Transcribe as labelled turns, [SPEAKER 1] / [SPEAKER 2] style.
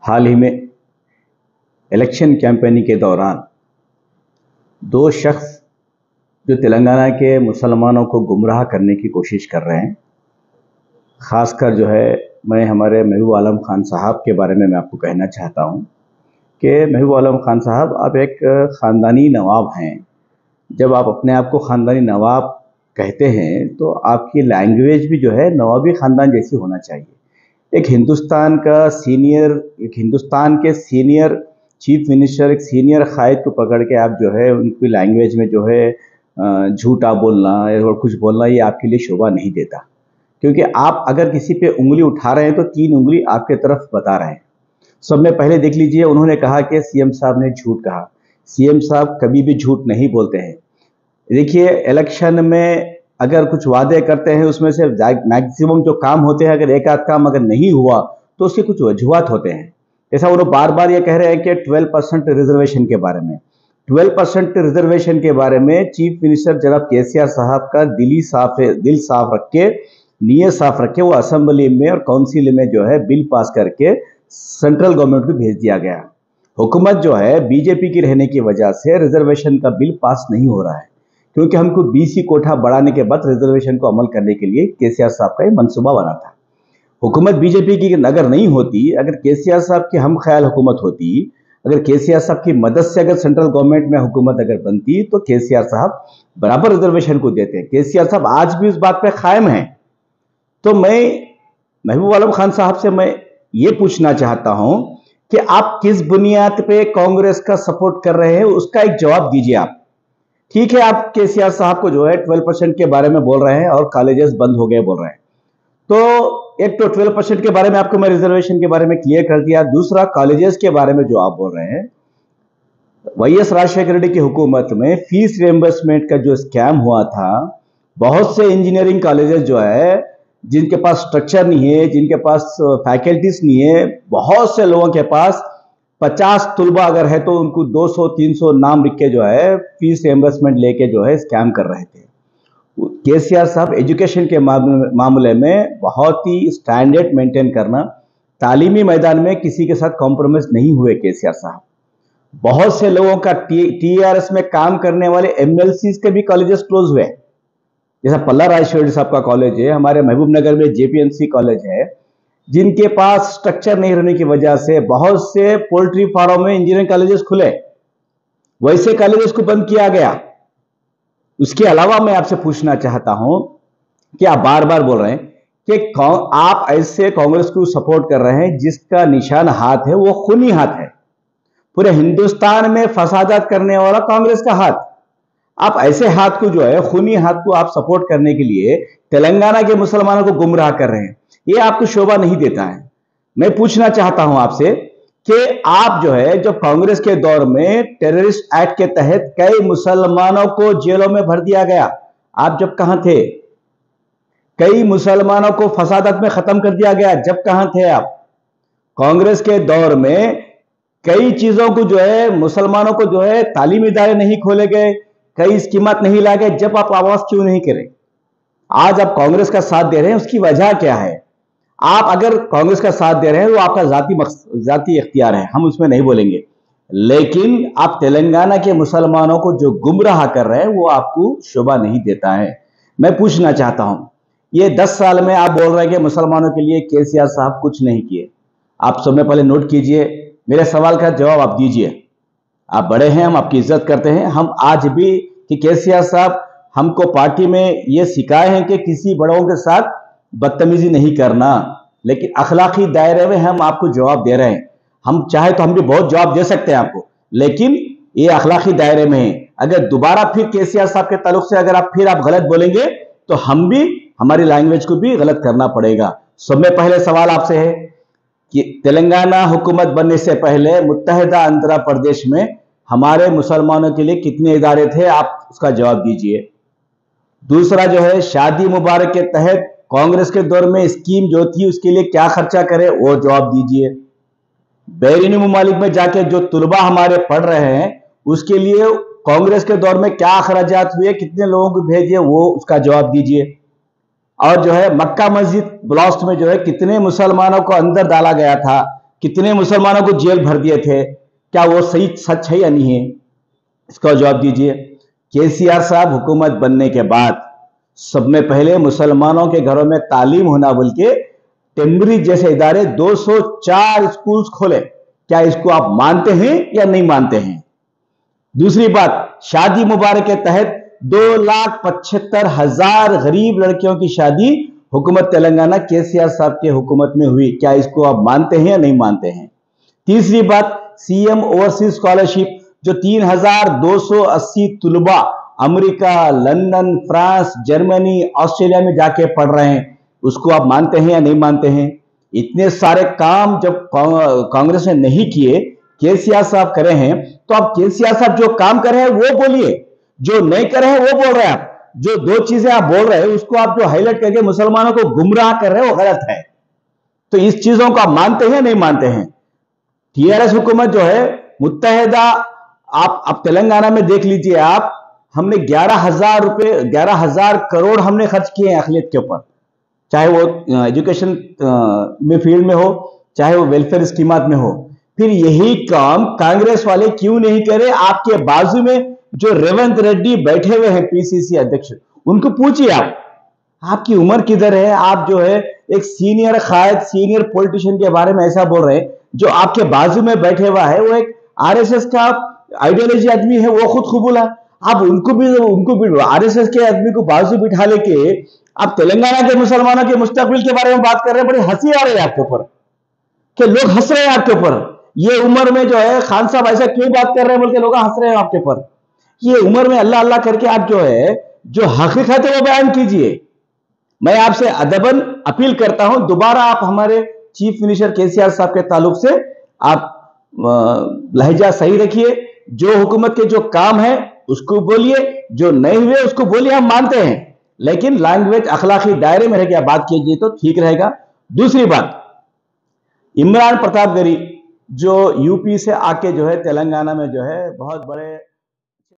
[SPEAKER 1] हाल ही में election campaigning के दौरान दो शख्स जो तेलंगाना के मुसलमानों को गुमराह करने की कोशिश कर रहे हैं, ख़ासकर मैं हमारे महबूब आलम खान साहब के बारे में मैं आपको कहना चाहता हूं कि महबूब आलम खान साहब, आप एक ख़ानदानी नवाब हैं। जब आप अपने आप को ख़ानदानी नवाब कहते हैं तो आपकी लैंग्वेज भी नवाबी ख़ानदान जैसी होना चाहिए। एक हिंदुस्तान के सीनियर चीफ मिनिस्टर, एक सीनियर कायद को पकड़ के आप उनकी लैंग्वेज में झूठा बोलना और कुछ बोलना, ये आपके लिए शोभा नहीं देता। क्योंकि आप अगर किसी पे उंगली उठा रहे हैं तो 3 उंगली आपके तरफ बता रहे हैं। सब में पहले देख लीजिए, उन्होंने कहा कि सीएम साहब ने झूठ कहा। सीएम साहब कभी भी झूठ नहीं बोलते हैं। देखिए, इलेक्शन में अगर कुछ वादे करते हैं, उसमें से मैक्सिमम जो काम होते हैं, अगर एक आध काम अगर नहीं हुआ तो उसके कुछ वजूहात होते हैं। जैसा वो लोग बार बार ये कह रहे हैं कि 12% रिजर्वेशन के बारे में, 12% रिजर्वेशन के बारे में चीफ मिनिस्टर जनाब केसीआर साहब का दिल साफ रख के, नीयत साफ रख के वो असेंबली में और काउंसिल में बिल पास करके सेंट्रल गवर्नमेंट को भेज दिया गया। हुकूमत बीजेपी की रहने की वजह से रिजर्वेशन का बिल पास नहीं हो रहा है, क्योंकि हमको बीसी कोठा बढ़ाने के बाद रिजर्वेशन को अमल करने के लिए केसीआर साहब का ये मंसूबा बना था। हुकूमत बीजेपी की अगर नहीं होती, अगर केसीआर साहब की हम ख्याल हुकूमत होती, अगर केसीआर साहब की मदद से अगर सेंट्रल गवर्नमेंट में हुकूमत अगर बनती, तो केसीआर साहब बराबर रिजर्वेशन को देते हैं। केसीआर साहब आज भी उस बात पे कायम हैं। तो मैं महबूब आलम खान साहब से मैं ये पूछना चाहता हूं कि आप किस बुनियाद पे कांग्रेस का सपोर्ट कर रहे हैं, उसका एक जवाब दीजिए आप। ठीक है, आप केसीआर साहब को 12% के बारे में बोल रहे हैं और कॉलेजेस बंद हो गए बोल रहे हैं। तो एक तो 12% के बारे में आपको मैं रिजर्वेशन के बारे में क्लियर कर दिया। दूसरा, कॉलेजेस के बारे में जो आप बोल रहे हैं, वाईएस राजशेखर रेड्डी की हुकूमत में फीस रिएम्बर्समेंट का जो स्कैम हुआ था, बहुत से इंजीनियरिंग कॉलेजेस जिनके पास स्ट्रक्चर नहीं है, जिनके पास फैकल्टीज नहीं है, बहुत से लोगों के पास 50 तुलबा अगर है तो उनको 200-300 नाम लिख के फीस रिएम्बर्समेंट लेके स्कैम कर रहे थे। केसीआर साहब एजुकेशन के मामले में बहुत ही स्टैंडर्ड मेंटेन करना, तालीमी मैदान में किसी के साथ कॉम्प्रोमाइज नहीं हुए केसीआर साहब। बहुत से लोगों का टीआरएस में काम करने वाले एमएलसी के भी कॉलेजेस क्लोज हुए, जैसा पल्ला राजेश्वरी साहब का कॉलेज है, हमारे महबूब नगर में जेपीएमसी कॉलेज है, जिनके पास स्ट्रक्चर नहीं रहने की वजह से बहुत से पोल्ट्री फार्म में इंजीनियरिंग कॉलेजेस खुले, वैसे कॉलेजेस को बंद किया गया। उसके अलावा मैं आपसे पूछना चाहता हूं कि आप बार बार बोल रहे हैं कि आप ऐसे कांग्रेस को सपोर्ट कर रहे हैं जिसका निशान हाथ है, वो खूनी हाथ है। पूरे हिंदुस्तान में फसादात करने वाला कांग्रेस का हाथ। आप ऐसे हाथ को खूनी हाथ को आप सपोर्ट करने के लिए तेलंगाना के मुसलमानों को गुमराह कर रहे हैं, ये आपको शोभा नहीं देता है। मैं पूछना चाहता हूं आपसे कि आप जब कांग्रेस के दौर में टेररिस्ट एक्ट के तहत कई मुसलमानों को जेलों में भर दिया गया, आप जब कहां थे? कई मुसलमानों को फसादात में खत्म कर दिया गया, जब कहां थे आप? कांग्रेस के दौर में कई चीजों को मुसलमानों को तालीमी इदारे नहीं खोले गए, कई स्कीमत नहीं लाए गए, जब आप आवाज क्यों नहीं करें? आज आप कांग्रेस का साथ दे रहे हैं, उसकी वजह क्या है? आप अगर कांग्रेस का साथ दे रहे हैं वो आपका जाती इख्तियार है, हम उसमें नहीं बोलेंगे, लेकिन आप तेलंगाना के मुसलमानों को जो गुमराह कर रहे हैं वो आपको शोभा नहीं देता है। मैं पूछना चाहता हूं, ये 10 साल में आप बोल रहे हैं कि मुसलमानों के लिए केसीआर साहब कुछ नहीं किए। आप सबने पहले नोट कीजिए, मेरे सवाल का जवाब आप दीजिए। आप बड़े हैं, हम आपकी इज्जत करते हैं। हम आज भी कि केसीआर साहब हमको पार्टी में ये सिखाए हैं कि किसी बड़ों के साथ बदतमीजी नहीं करना, लेकिन अखलाकी दायरे में हम आपको जवाब दे रहे हैं। हम चाहे तो हम भी बहुत जवाब दे सकते हैं आपको, लेकिन ये अखलाकी दायरे में है। अगर दोबारा फिर केसीआर साहब के ताल्लुक से अगर आप गलत बोलेंगे तो हम भी हमारी लैंग्वेज को भी गलत करना पड़ेगा। सब में पहले सवाल आपसे है कि तेलंगाना हुकूमत बनने से पहले मुत्तहिदा आंध्र प्रदेश में हमारे मुसलमानों के लिए कितने इदारे थे, आप उसका जवाब दीजिए। दूसरा शादी मुबारक के तहत कांग्रेस के दौर में स्कीम जो थी उसके लिए क्या खर्चा करे, वो जवाब दीजिए। बैरूनी मुमालिक में जाके जो तुलबा हमारे पढ़ रहे हैं उसके लिए कांग्रेस के दौर में क्या अखराजात हुए, कितने लोगों को भेजिए, वो उसका जवाब दीजिए। और मक्का मस्जिद ब्लास्ट में कितने मुसलमानों को अंदर डाला गया था, कितने मुसलमानों को जेल भर दिए थे, क्या वो सही सच है या नहीं है? इसका जवाब दीजिए। केसीआर साहब हुकूमत बनने के बाद सब में पहले मुसलमानों के घरों में तालीम होना बोल के टेम्बरी जैसे इदारे 204 स्कूल्स खोले। क्या इसको आप मानते हैं या नहीं मानते हैं? दूसरी बात, शादी मुबारक के तहत 2,75,000 गरीब लड़कियों की शादी हुकूमत तेलंगाना केसीआर साहब के हुकूमत में हुई। क्या इसको आप मानते हैं या नहीं मानते हैं? तीसरी बात, सीएम ओवरसीज स्कॉलरशिप जो 3,280 तुलबा America, London, France, Germany, Australia में जाके पढ़ रहे हैं, उसको आप मानते हैं या नहीं मानते हैं? इतने सारे काम जब कांग्रेस ने नहीं किए, केसीआर साहब करे हैं, तो आप केसीआर साहब जो काम करे हैं वो बोलिए, जो नहीं करे हैं वो बोल रहे हैं आप। जो दो चीजें आप बोल रहे हैं उसको आप जो हाईलाइट करके मुसलमानों को गुमराह कर रहे हैं वो गलत है। तो इस चीजों को आप मानते हैं नहीं मानते हैं? टीआरएस हुकूमत जो है मुत्तहिदा, आप तेलंगाना में देख लीजिए आप, हमने 11,000 करोड़ हमने खर्च किए हैं अखिलियत के ऊपर, चाहे वो एजुकेशन में फील्ड में हो, चाहे वो वेलफेयर स्कीमात में हो। फिर यही काम कांग्रेस वाले क्यों नहीं करे? आपके बाजू में जो रेवंत रेड्डी बैठे हुए हैं पीसीसी अध्यक्ष, उनको पूछिए आप, आपकी उम्र किधर है? आप जो है एक सीनियर कायद, सीनियर पॉलिटिशियन के बारे में ऐसा बोल रहे हैं। जो आपके बाजू में बैठे हुआ है वो एक आरएसएस का आइडियोलॉजी आदमी है, वो खुद कबूला। आप उनको भी आरएसएस के आदमी को बाजू बिठा लेके आप तेलंगाना के मुसलमानों के मुस्तकबिल के बारे में बात कर रहे हैं। बड़ी हंसी आ रही है आपके ऊपर, कि लोग हंस रहे हैं आपके ऊपर। ये उम्र में जो है खान साहब ऐसा क्यों बात कर रहे हैं बोल के लोग हंस रहे हैं आपके ऊपर। ये उम्र में अल्लाह अल्लाह करके आप जो है जो हकीकत है वो बयान कीजिए। मैं आपसे अदबन अपील करता हूं, दोबारा आप हमारे चीफ मिनिस्टर केसीआर साहब के ताल्लुक से आप लहजा सही रखिए। जो हुकूमत के जो काम है उसको बोलिए, जो नहीं हुए उसको बोलिए, हम मानते हैं, लेकिन लैंग्वेज अखलाकी दायरे में रह के बात कीजिए तो ठीक रहेगा। दूसरी बात, इमरान प्रतापगढ़ी जो यूपी से आके जो है तेलंगाना में जो है बहुत बड़े